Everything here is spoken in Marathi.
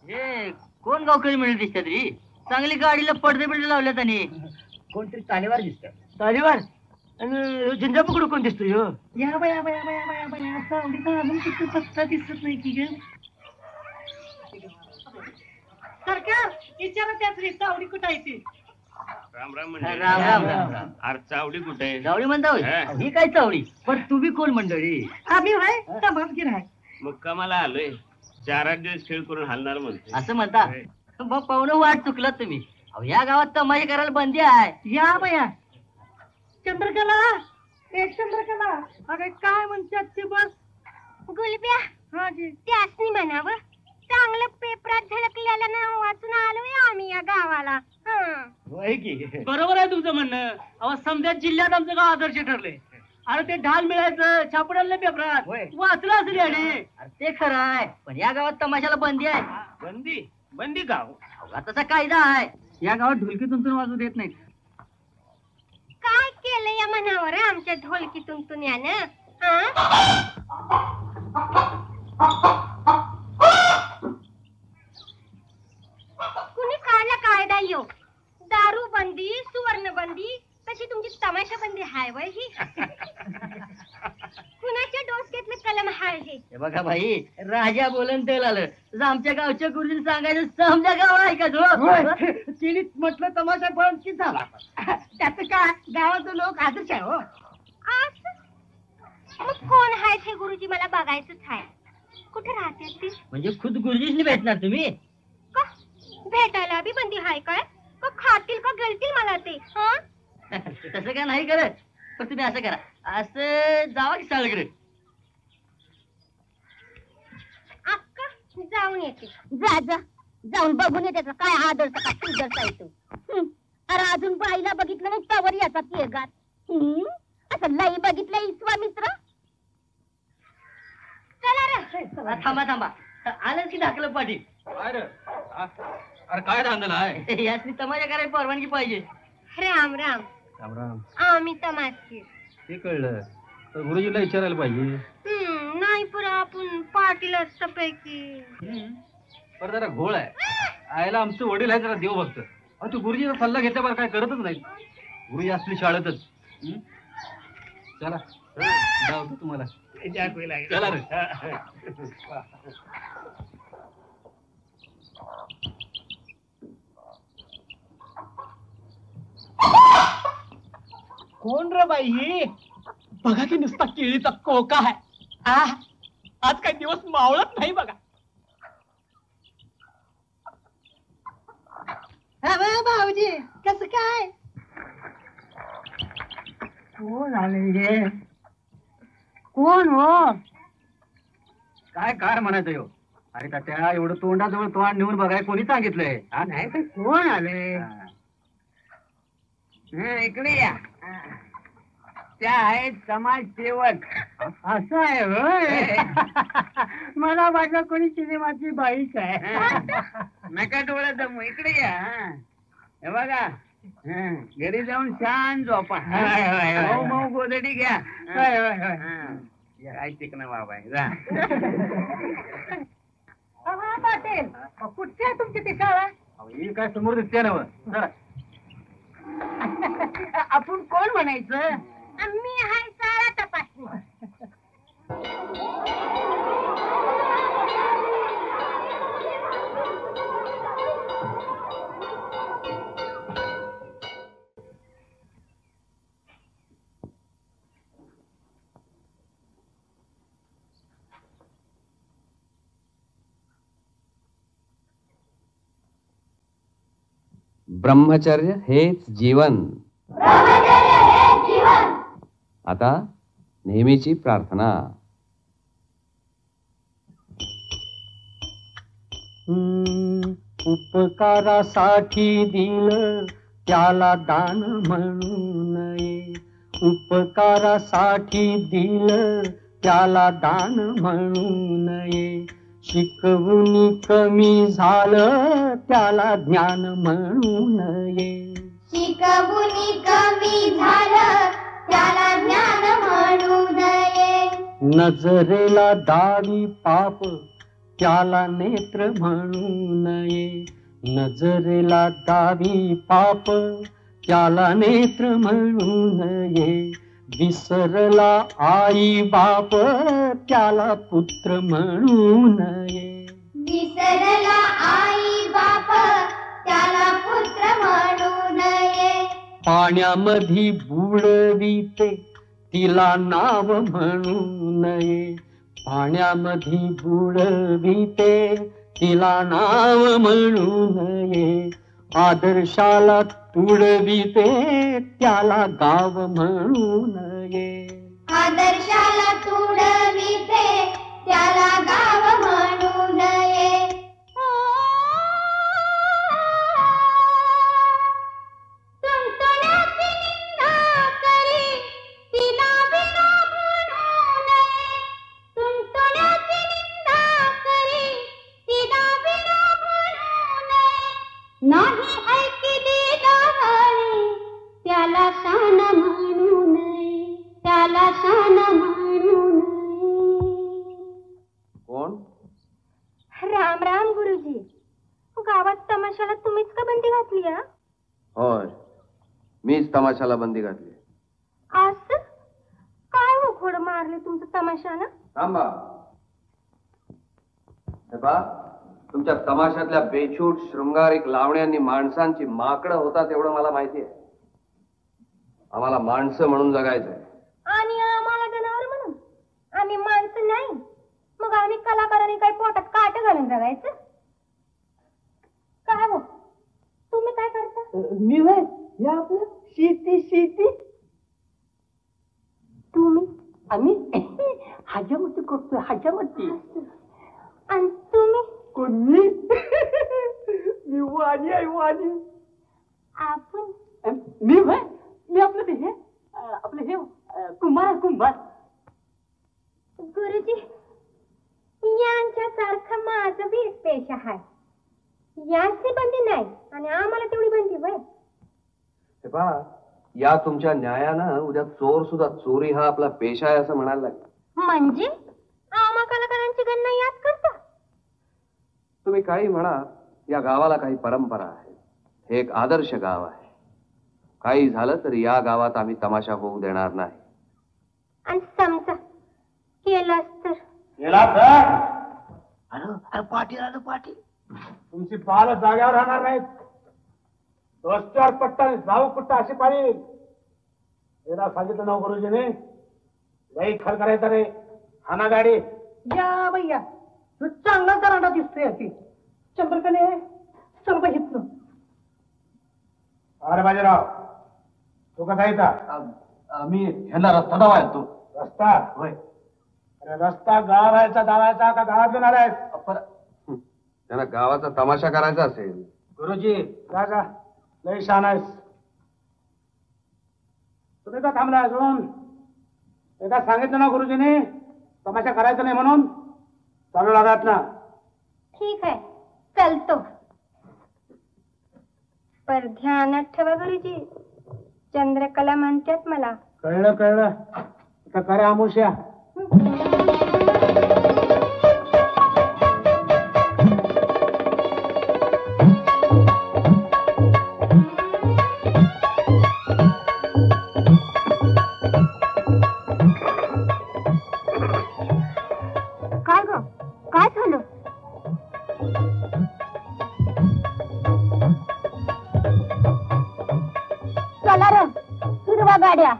हे कोण गावकरी मिळेल दिसतात रे? चांगली गाडीला पडदे बिडदे लावल्यात आणि कोणतरी तालेवार दिसत. तालीवार आणि झिंजा पकडू कोण दिसतोय हो? या बाया बाया बाया बाया बाया सावलीचा अजून किती पत्ता दिसत नाही की ग. सरकार विचारा त्याच सावली कुठं आहे ती? राम राम राम राम राम राम. अरे चावडी कुठे आहे? चावडी म्हणता होय? हा. ही काय चावडी? पण तुम्ही कोण मंडळी? आम्ही आहे तमामगीर आहे. मग कमाला आलोय 4-8 दिवस खेळ करून हलणार म्हणते. असं म्हणता? मग पाहुणं वाट चुकलात तुम्ही. अहो या गावात तमाशा करायला बंदी आहे. या बाया चंद्रकला एक चंद्रकला अरे काय म्हणतात ते बस. गुलब्या हा जी त्यासनी म्हणावं चांगलं पेपरात झळकलेलं नाव वाचून आलोय आम्ही या गावाला. होय की. बरोबर आहे तुमचं म्हणणं. अहो समजा जिल्ह्यात आमचं गाव आदर्श ठरले. अरे ते ढाल मिळायचं छापडाला पेपरात होय. वाचलं असेल याने. ते खरं आहे पण या गावात तमाशाला बंदी आहे. बंदी बंदी गाव अहो, तसा कायदा आहे. या गावात ढोलकी तुमतून वाजू देत नाहीत. काय केलं या म्हणावर आमच्या ढोलकीतून तुन्यानं? कुणी काढला कायदा यो? दारू बंदी सुवर्ण बंदी तशी तुमची तमाशा बंदी हाय वय ही. कुणाच्या डोसक्यातलं कलम हाय हे? हे बघा भाई राजा बोलन तेल आलं. तसं आमच्या गावच्या गुरुजींनी सांगायचं समजा गाव ऐकायचं. तिने म्हटलं तमाशा बंद की झाला. त्याचं काय गावाचं लोक आदर्श आहे हो. असं? मग कोण हाय हे गुरुजी मला बघायचंच आहे. कुठे राहते ती? म्हणजे खुद गुरुजींनी भेटणार तुम्ही? का भेटायला बी बंदी हाय काय? का खातील का गळतील मला ते? तसं काय नाही करत. पण तुम्ही असं करा असं जावा की सगळीकडे. अक्का जाऊन येते. जा जा जाऊन बघून येते काय आदर्श का सुदर्श येतो. अरे अजून बाईला बघितलं नाही त्यावर याचा तिरगार. असं लई बघितलं इसवा मित्र. चला रे. थांबा थांबा आलंच की ढाकलं पाटील. अरे काय धांदला आहे? यासनी तमाशा करायला परवानगी पाहिजे. राम राम. राम राम. आम्ही तमाशे. ते कळलं तर गुरुजीला विचारायला पाहिजे. नाही पर आपण पाटील असतापैकी. पर जरा घोळ आहे. आयला आमचं वडील आहे जरा देव भक्त. अहो तू गुरुजीचा सल्ला घेतल्यावर काय करतच नाही. गुरुजी असली शाळेतच. चला जाऊ तुम्हाला. चला रे. कोण रे बाई ही? बघा की नुसता केळीचा कोका आहे. आज काही दिवस मावळत नाही बघा. भाऊजी कसं काय? कोण आले? कोण हो? काय काय म्हणायचं यो? अरे त्या एवढं तोंडाजवळ तोंड नेऊन बघाय कोणी सांगितलंय? नाही तर कोण आले? इकडे या. त्या आहेत समाजसेवक. असं आहे होय. मला वाटलं कोणी सिनेमाची बाईच आहे. नका डोळा जमू. इकडे या. हे बघा घरी जाऊन छान झोपा. मऊ मऊ गोदडी घ्या. काय चिकन बाबा आहे. पाटील कुठची आहे तुमची ती शाळा? ही काय समोर दिसते ना जरा. आपण कोण म्हणायचं? मी हाय शाळा तपासणी. ब्रह्मचर्य हेच जीवन. आता नेहमीची प्रार्थना. उपकारासाठी दिलं त्याला दान म्हणू नये. उपकारासाठी दिलं त्याला दान म्हणू नये. शिकवून कमी झालं त्याला ज्ञान म्हणू नये. शिकवून कमी झालं त्याला ज्ञान म्हणू नजरेला दावी पाप त्याला नेत्र म्हणू नये. नजरेला दावी पाप त्याला नेत्र म्हणू नये. विसरला आई बाप त्याला पुत्र म्हणू नये. विसरला आई बाप त्याला पुत्र म्हणू नये. पाण्यामध्ये बुडविते तिला नाव म्हणू नये. पाण्यामध्ये बुडविते तिला नाव म्हणू नये. आदर्शाला तुडविते त्याला गाव म्हणू नये. आदर्शाला तुडविते त्याला गाव म्हणू नये. तुंतुण्याची निंदा करी तिला विना म्हणू नये. तुंतुण्याची निंदा करी तिला विना म्हणू नये. नाही ऐकली गाणी त्याला शान म्हणू नये. त्याला शान म्हणू नये. कोण? राम राम गुरुजी. गावात तमाशाला तुम्हीच का बंदी घातली? होय, मीच तमाशाला बंदी घातली. असं काय उघड मारले तुमचं तमाशानं? थांबा. हे पहा, तुमच्या तमाशातल्या बेछूट शृंगारिक लावण्यांनी माणसांची माकडं होतात एवढं मला माहिती आहे. आम्हाला माणसं म्हणून जगायचंय. आणि आम्हाला जनावर म्हणून? आम्ही माणसं नाही. मग आम्ही कलाकारांनी काही पोटात काट घालून जगायचं? काय हो, तुम्ही काय करता? मी वय हे आपलं शेती शेती. तुम्ही? आम्ही हजामती करतोय. हजामती. आणि तुम्ही? कोणी? मी वाणी आहे वाणी. आपण? मी वय मी आपलं हे आपलं हे कुंभार कुंभार. गुरुजी, यांच्यासारखं माझं बी एक पेशा आहे. यांची बंदी नाही आणि आम्हाला तेवढी बंदी वय. हे पहा, या तुमच्या न्यायानं उद्या चोर सुद्धा चोरी हा आपला पेशा आहे असं म्हणायला लागेल. म्हणजे आम्हा कलाकारांची गणना याच करता? तुम्ही काही म्हणा, या गावाला काही परंपरा आहे. हे एक आदर्श गाव आहे. काही झालं तर या गावात आम्ही तमाशा होऊ देणार नाही. आणि समजा केलास तर? गेला तर अरे पाटील आलं. पाटील तुमची पाल जाग्यावर राहणार नाहीत. रस्त्यावर पट्टा जाऊ कुठं अशी पाळी. याला सांगितलं ना गुरुजीने, लई खर करायचं रे. हाना गाडी या भैया. तू चांगला दराडा दिसतोय. अशी चंद्रकने चल बा हितनं. अरे बाजीराव, तू कसा येता? मी ह्यांना रस्ता दावाय तो. रस्ता? होय. अरे रस्ता गावायचा दावायचा का गावात घेऊन आलाय? त्यांना गावाचा तमाशा करायचा असेल. गुरुजी, जा जा, लई शान आहेस. तुम्ही का थांबलाय अजून? एकदा सांगितलं ना गुरुजीने तमाशा करायचा नाही म्हणून. चालू लागात ना. ठीक आहे, चलतो. पर ध्यानात ठेवा गुरुजी, चंद्रकला म्हणतात मला. कळलं कळलं. आता करा आमुष्या. काय ग, काय झालं? चला र, हिरवा गाड्या.